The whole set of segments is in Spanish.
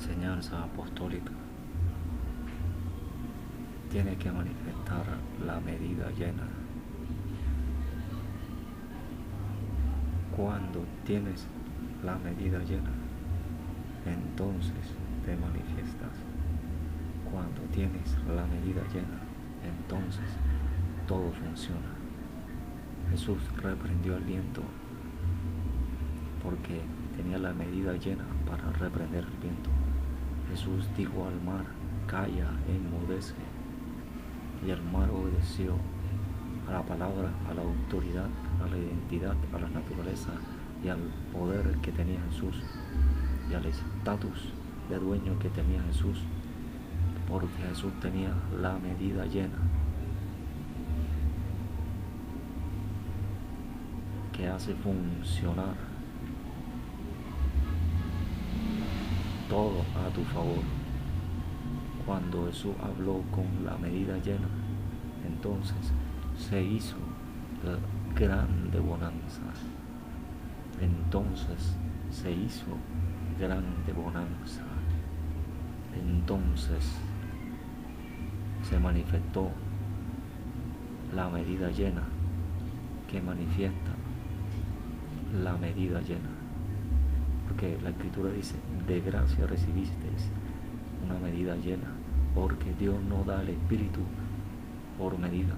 enseñanza apostólica tiene que manifestar la medida llena. Cuando tienes la medida llena, entonces te manifiestas. Cuando tienes la medida llena, entonces todo funciona. Jesús reprendió al viento porque tenía la medida llena para reprender el viento. Jesús dijo al mar: calla, enmudece. Y el mar obedeció a la palabra, a la autoridad, a la identidad, a la naturaleza y al poder que tenía Jesús y al estatus de dueño que tenía Jesús, porque Jesús tenía la medida llena, que hace funcionar todo a tu favor. Cuando Jesús habló con la medida llena, entonces se hizo la grande bonanza. Entonces se hizo grande bonanza. Entonces se manifestó la medida llena, que manifiesta la medida llena. Porque la Escritura dice: de gracia recibisteis una medida llena, porque Dios no da el Espíritu por medida.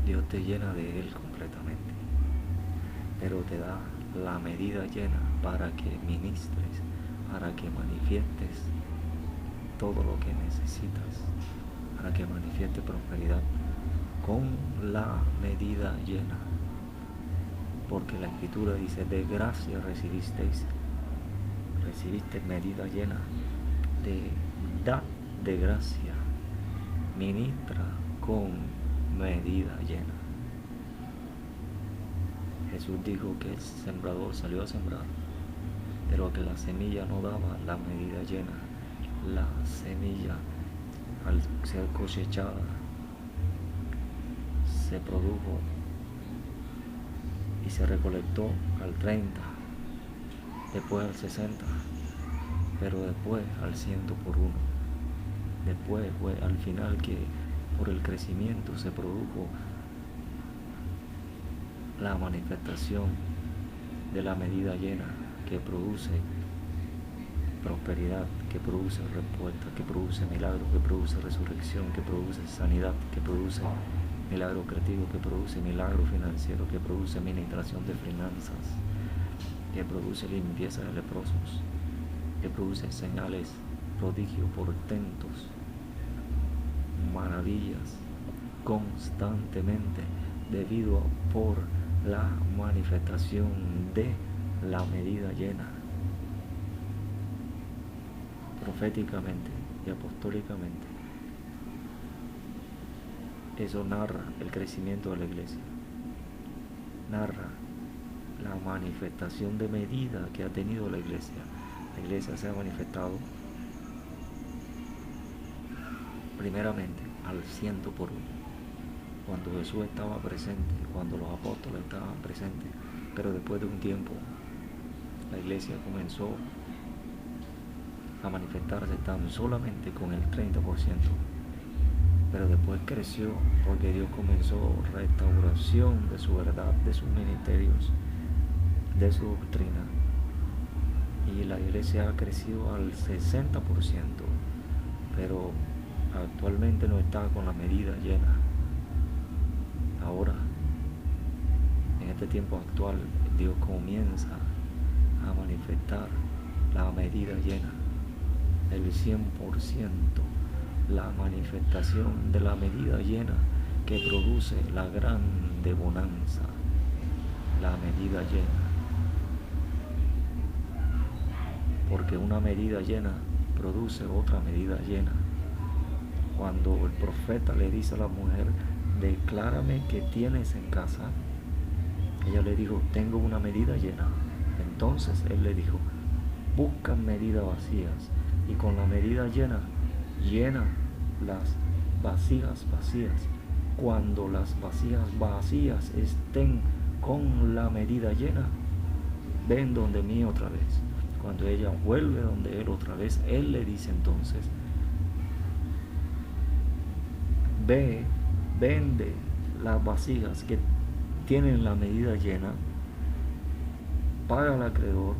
Dios te llena de Él completamente, pero te da la medida llena para que ministres, para que manifiestes todo lo que necesitas, para que manifiestes prosperidad con la medida llena. Porque la Escritura dice: de gracia recibisteis, recibiste medida llena, da de gracia, ministra con medida llena. Jesús dijo que el sembrador salió a sembrar, pero que la semilla no daba la medida llena. La semilla, al ser cosechada, se produjo y se recolectó al 30, después al 60, pero después al 100 por 1. Después fue al final que por el crecimiento se produjo la manifestación de la medida llena, que produce prosperidad, que produce respuesta, que produce milagro, que produce resurrección, que produce sanidad, que produce milagro creativo, que produce milagro financiero, que produce administración de finanzas, que produce limpieza de leprosos, que produce señales, prodigios, portentos, maravillas constantemente, debido por la manifestación de la medida llena. Proféticamente y apostólicamente, eso narra el crecimiento de la iglesia, narra la manifestación de medida que ha tenido la iglesia. La iglesia se ha manifestado primeramente al 100 por 1, cuando Jesús estaba presente, cuando los apóstoles estaban presentes, pero después de un tiempo la iglesia comenzó a manifestarse tan solamente con el 30%, pero después creció porque Dios comenzó restauración de su verdad, de sus ministerios, de su doctrina, y la iglesia ha crecido al 60%, pero actualmente no está con la medida llena. Ahora, en este tiempo actual, Dios comienza a manifestar la medida llena, el 100%, la manifestación de la medida llena que produce la grande bonanza, la medida llena. Porque una medida llena produce otra medida llena. Cuando el profeta le dice a la mujer: declárame qué tienes en casa, ella le dijo: tengo una medida llena. Entonces él le dijo: busca medidas vacías, y con la medida llena, llena las vasijas vacías. Cuando las vasijas vacías estén con la medida llena, ven donde mí otra vez. Cuando ella vuelve donde él otra vez, él le dice entonces, ve, vende las vasijas que tienen la medida llena, paga al acreedor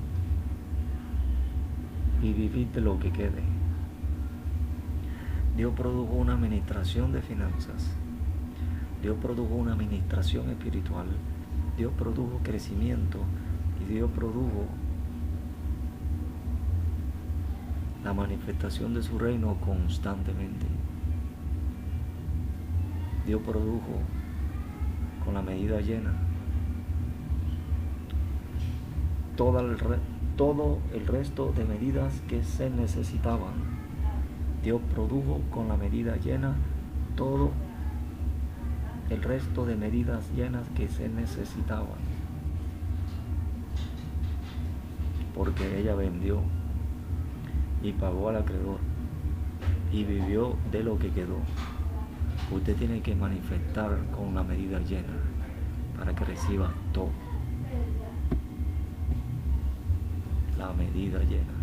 y vivid de lo que quede. Dios produjo una administración de finanzas, Dios produjo una administración espiritual, Dios produjo crecimiento y Dios produjo la manifestación de su reino constantemente. Dios produjo con la medida llena todo el resto de medidas que se necesitaban. Dios produjo con la medida llena todo el resto de medidas llenas que se necesitaban, porque ella vendió y pagó al acreedor y vivió de lo que quedó. Usted tiene que manifestar con la medida llena para que reciba todo. La medida llena.